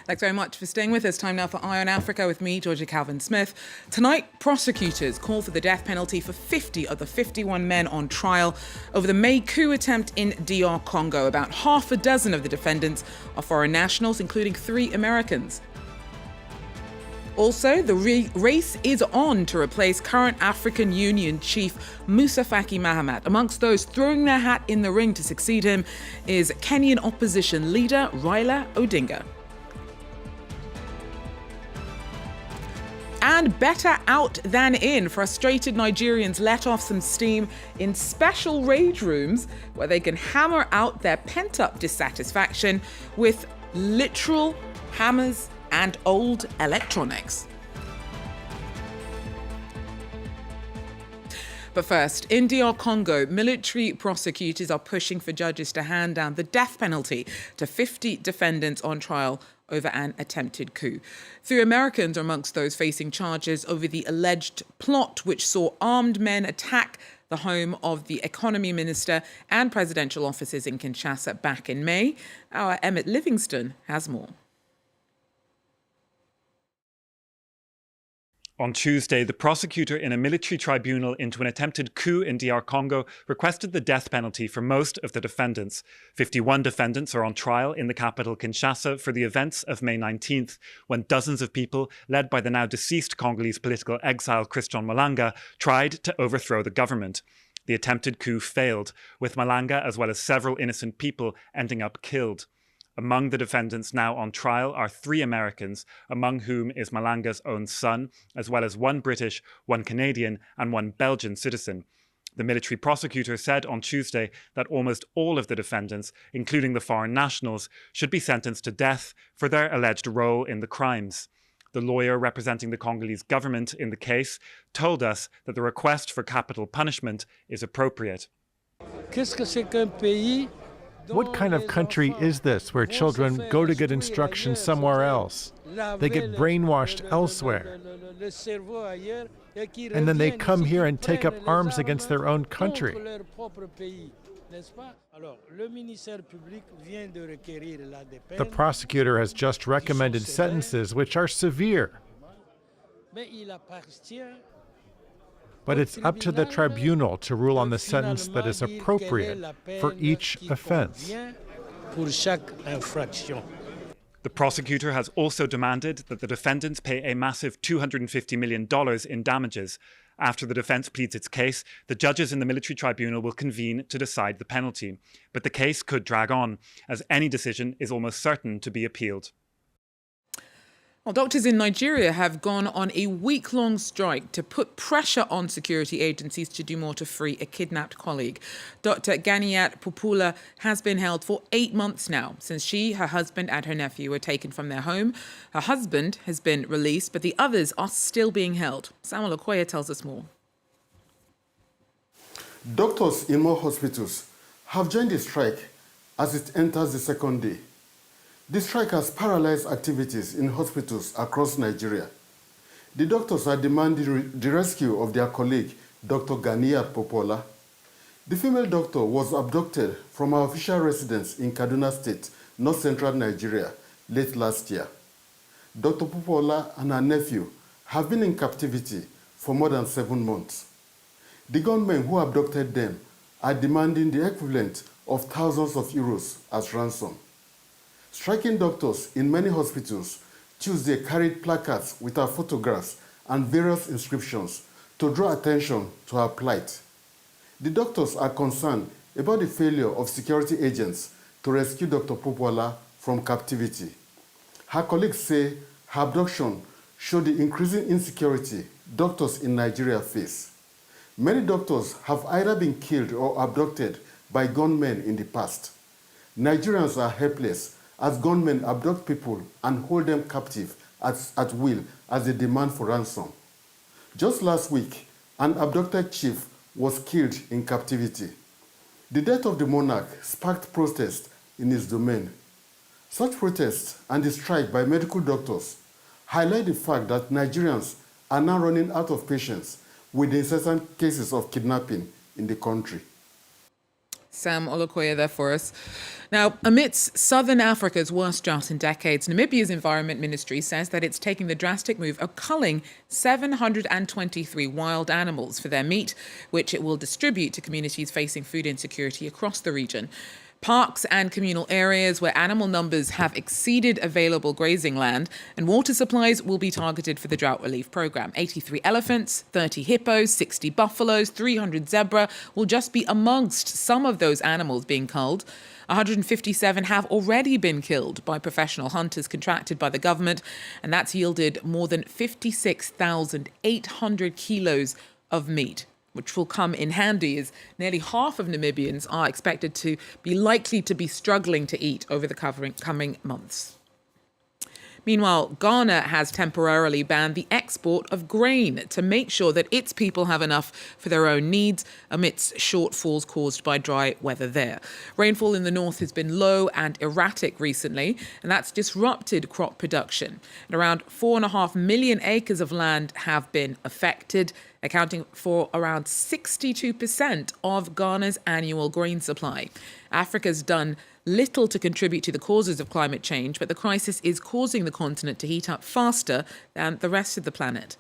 Thanks very much for staying with us. Time now for Eye on Africa with me, Georgia Calvin-Smith. Tonight, prosecutors call for the death penalty for 50 of the 51 men on trial over the May coup attempt in DR Congo. About half a dozen of the defendants are foreign nationals, including 3 Americans. Also, the race is on to replace current African Union chief Musa Faki Mahamat. Amongst those throwing their hat in the ring to succeed him is Kenyan opposition leader Raila Odinga. And better out than in, frustrated Nigerians let off some steam in special rage rooms where they can hammer out their pent-up dissatisfaction with literal hammers and old electronics. But first, in DR Congo, military prosecutors are pushing for judges to hand down the death penalty to 50 defendants on trial over an attempted coup. 3 Americans are amongst those facing charges over the alleged plot which saw armed men attack the home of the economy minister and presidential offices in Kinshasa back in May. Our Emmett Livingston has more. On Tuesday, the prosecutor in a military tribunal into an attempted coup in DR Congo requested the death penalty for most of the defendants. 51 defendants are on trial in the capital Kinshasa for the events of May 19th, when dozens of people, led by the now deceased Congolese political exile Christian Malanga, tried to overthrow the government. The attempted coup failed, with Malanga as well as several innocent people ending up killed. Among the defendants now on trial are 3 Americans, among whom is Malanga's own son, as well as 1 British, 1 Canadian, and 1 Belgian citizen. The military prosecutor said on Tuesday that almost all of the defendants, including the foreign nationals, should be sentenced to death for their alleged role in the crimes. The lawyer representing the Congolese government in the case told us that the request for capital punishment is appropriate. What kind of country is this where children go to get instruction somewhere else? They get brainwashed elsewhere. And then they come here and take up arms against their own country. The prosecutor has just recommended sentences which are severe. But it's up to the tribunal to rule on the sentence that is appropriate for each offense. The prosecutor has also demanded that the defendants pay a massive $250 million in damages. After the defense pleads its case, the judges in the military tribunal will convene to decide the penalty. But the case could drag on, as any decision is almost certain to be appealed. Well, doctors in Nigeria have gone on a week-long strike to put pressure on security agencies to do more to free a kidnapped colleague. Dr. Ganiat Popoola has been held for 8 months now, since she, her husband and her nephew were taken from their home. Her husband has been released, but the others are still being held. Samuel Okoye tells us more. Doctors in more hospitals have joined the strike as it enters the 2nd day. The strike has paralyzed activities in hospitals across Nigeria. The doctors are demanding the rescue of their colleague, Dr. Ganiat Popoola. The female doctor was abducted from her official residence in Kaduna State, north-central Nigeria, late last year. Dr. Popoola and her nephew have been in captivity for more than 7 months. The gunmen who abducted them are demanding the equivalent of thousands of euros as ransom. Striking doctors in many hospitals Tuesday carried placards with her photographs and various inscriptions to draw attention to her plight. The doctors are concerned about the failure of security agents to rescue Dr. Popoola from captivity. Her colleagues say her abduction showed the increasing insecurity doctors in Nigeria face. Many doctors have either been killed or abducted by gunmen in the past. Nigerians are helpless as gunmen abduct people and hold them captive at will as they demand for ransom. Just last week, an abducted chief was killed in captivity. The death of the monarch sparked protest in his domain. Such protests and the strike by medical doctors highlight the fact that Nigerians are now running out of patience with the incessant cases of kidnapping in the country. Sam Olokoya there for us. Now, amidst southern Africa's worst drought in decades, Namibia's Environment Ministry says that it's taking the drastic move of culling 723 wild animals for their meat, which it will distribute to communities facing food insecurity across the region. Parks and communal areas where animal numbers have exceeded available grazing land and water supplies will be targeted for the drought relief program. 83 elephants, 30 hippos, 60 buffaloes, 300 zebra will just be amongst some of those animals being culled. 157 have already been killed by professional hunters contracted by the government, and that's yielded more than 56,800 kilos of meat, which will come in handy as nearly half of Namibians are expected to be likely to be struggling to eat over the coming months. Meanwhile, Ghana has temporarily banned the export of grain to make sure that its people have enough for their own needs amidst shortfalls caused by dry weather there. Rainfall in the north has been low and erratic recently, and that's disrupted crop production. And around 4.5 million acres of land have been affected, accounting for around 62% of Ghana's annual grain supply. Africa's done little to contribute to the causes of climate change, but the crisis is causing the continent to heat up faster than the rest of the planet.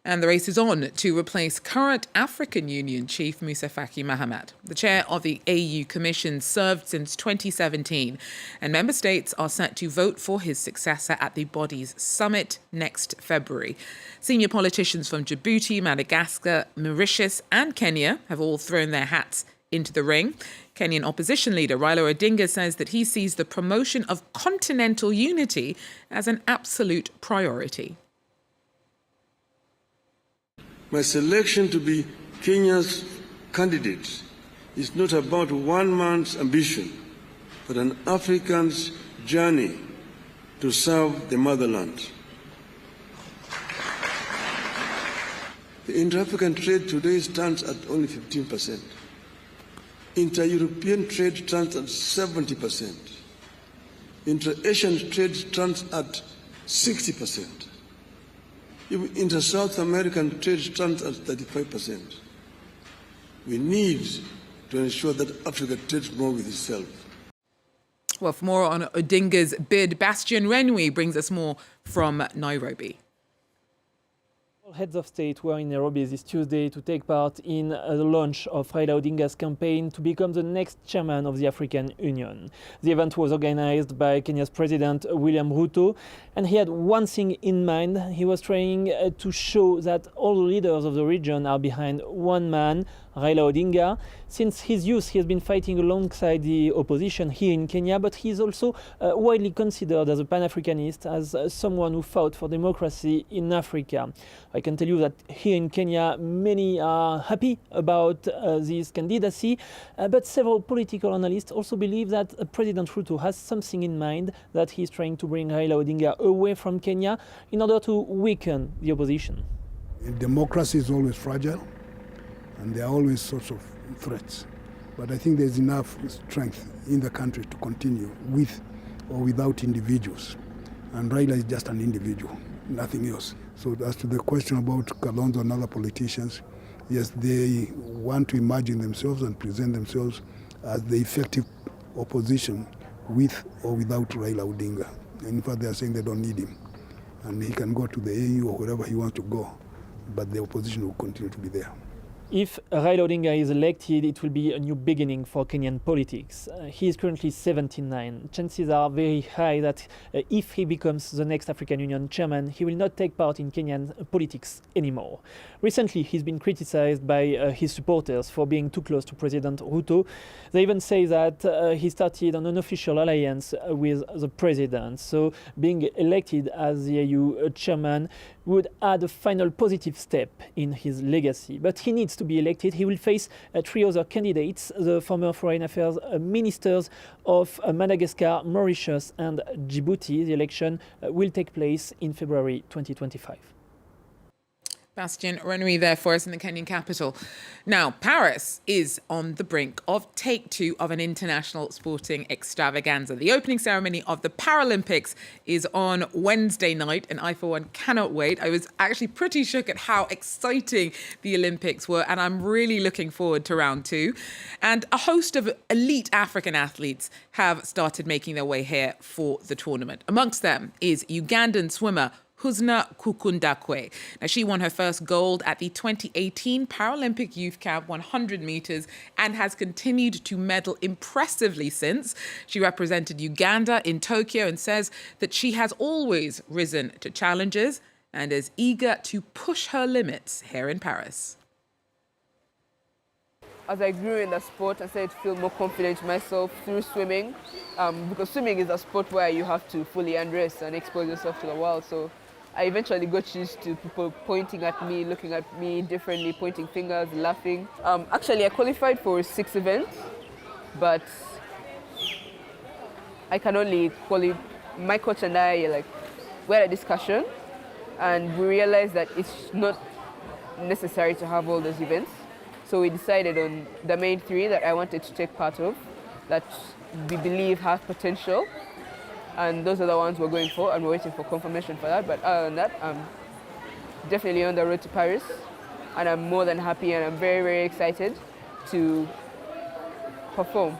And the race is on to replace current African Union Chief Moussa Faki Mahamat. The chair of the AU Commission served since 2017, and member states are set to vote for his successor at the body's summit next February. Senior politicians from Djibouti, Madagascar, Mauritius and Kenya have all thrown their hats into the ring. Kenyan opposition leader Raila Odinga says that he sees the promotion of continental unity as an absolute priority. My selection to be Kenya's candidate is not about one man's ambition, but an African's journey to serve the motherland. The inter-African trade today stands at only 15%. Inter-European trade stands at 70%. Inter-Asian trade stands at 60%. Inter-South American trade stands at 35%. We need to ensure that Africa trades more with itself. Well, for more on Odinga's bid, Bastian Renwi brings us more from Nairobi. Heads of state were in Nairobi this Tuesday to take part in the launch of Raila Odinga's campaign to become the next chairman of the African Union. The event was organized by Kenya's President William Ruto, and he had one thing in mind. He was trying to show that all the leaders of the region are behind one man, Raila Odinga. Since his youth, he has been fighting alongside the opposition here in Kenya, but he is also widely considered as a Pan-Africanist, as someone who fought for democracy in Africa. I can tell you that here in Kenya, many are happy about this candidacy, but several political analysts also believe that President Ruto has something in mind, that he is trying to bring Raila Odinga away from Kenya in order to weaken the opposition. Democracy is always fragile, and there are always sorts of threats. But I think there's enough strength in the country to continue with or without individuals. And Raila is just an individual, nothing else. So as to the question about Kalonzo and other politicians, yes, they want to imagine themselves and present themselves as the effective opposition with or without Raila Odinga. And in fact, they are saying they don't need him. And he can go to the AU or wherever he wants to go, but the opposition will continue to be there. If Raila Odinga is elected, it will be a new beginning for Kenyan politics. He is currently 79. Chances are very high that if he becomes the next African Union chairman, he will not take part in Kenyan politics anymore. Recently, he's been criticized by his supporters for being too close to President Ruto. They even say that he started an unofficial alliance with the president. So being elected as the AU chairman would add a final positive step in his legacy. But he needs to be elected. He will face three other candidates, the former foreign affairs ministers of Madagascar, Mauritius and Djibouti. The election will take place in February 2025. Bastien Renouy there for us in the Kenyan capital. Now, Paris is on the brink of take two of an international sporting extravaganza. The opening ceremony of the Paralympics is on Wednesday night, and I, for one, cannot wait. I was actually pretty shook at how exciting the Olympics were, and I'm really looking forward to round two. And a host of elite African athletes have started making their way here for the tournament. Amongst them is Ugandan swimmer Husna Kukundakwe. Now, she won her first gold at the 2018 Paralympic Youth Camp 100 metres and has continued to medal impressively since. She represented Uganda in Tokyo and says that she has always risen to challenges and is eager to push her limits here in Paris. As I grew in the sport, I started to feel more confident in myself through swimming, because swimming is a sport where you have to fully undress and expose yourself to the world. So I eventually got used to people pointing at me, looking at me differently, pointing fingers, laughing. Actually, I qualified for 6 events, but I can only qualify. My coach and I, we had a discussion, and we realized that it's not necessary to have all those events. So we decided on the main 3 that I wanted to take part of, that we believe have potential. And those are the ones we're going for, and we're waiting for confirmation for that. But other than that, I'm definitely on the road to Paris, and I'm more than happy, and I'm very, very excited to perform.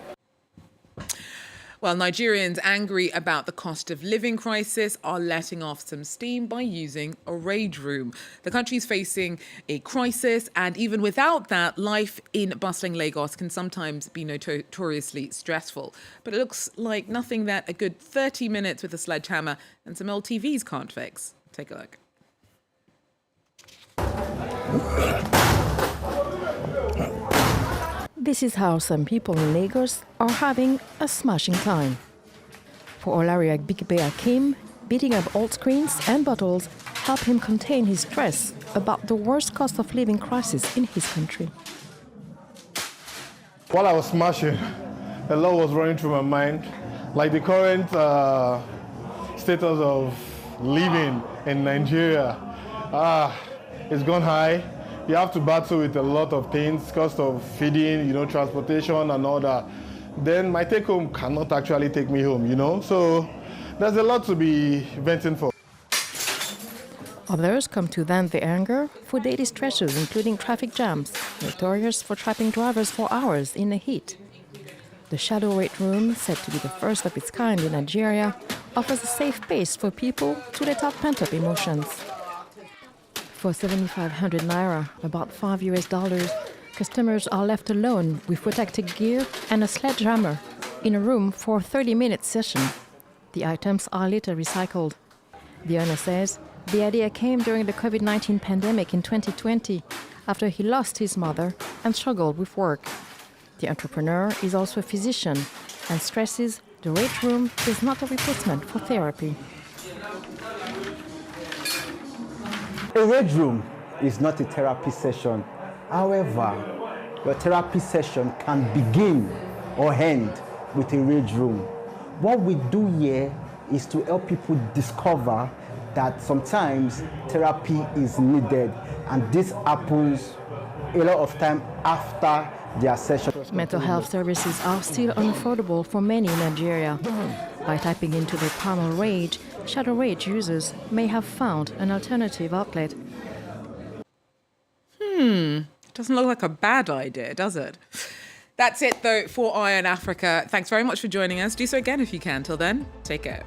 Well, Nigerians angry about the cost of living crisis are letting off some steam by using a rage room. The country's facing a crisis, and even without that, life in bustling Lagos can sometimes be notoriously stressful. But it looks like nothing that a good 30 minutes with a sledgehammer and some old TVs can't fix. Take a look. This is how some people in Lagos are having a smashing time. For Olaria Bigbe Akim, beating up old screens and bottles help him contain his stress about the worst cost of living crisis in his country. While I was smashing, a lot was running through my mind, like the current status of living in Nigeria. It's gone high. You have to battle with a lot of things, cost of feeding, transportation and all that. Then my take home cannot actually take me home, So there's a lot to be venting for. Others come to vent their anger for daily stresses, including traffic jams, notorious for trapping drivers for hours in the heat. The Shadow Rate Room, said to be the first of its kind in Nigeria, offers a safe space for people to let out pent-up emotions. For 7,500 naira, about $5, customers are left alone with protective gear and a sledgehammer in a room for a 30-minute session. The items are later recycled. The owner says the idea came during the COVID-19 pandemic in 2020, after he lost his mother and struggled with work. The entrepreneur is also a physician and stresses the rate room is not a replacement for therapy. A rage room is not a therapy session. However, your therapy session can begin or end with a rage room. What we do here is to help people discover that sometimes therapy is needed, and this happens a lot of time after their session. Mental health services are still unaffordable for many in Nigeria. By tapping into their primal rage, Shadow Rage users may have found an alternative outlet. Doesn't look like a bad idea, does it? That's it, though, for Eye on Africa. Thanks very much for joining us. Do so again if you can. Till then, take care.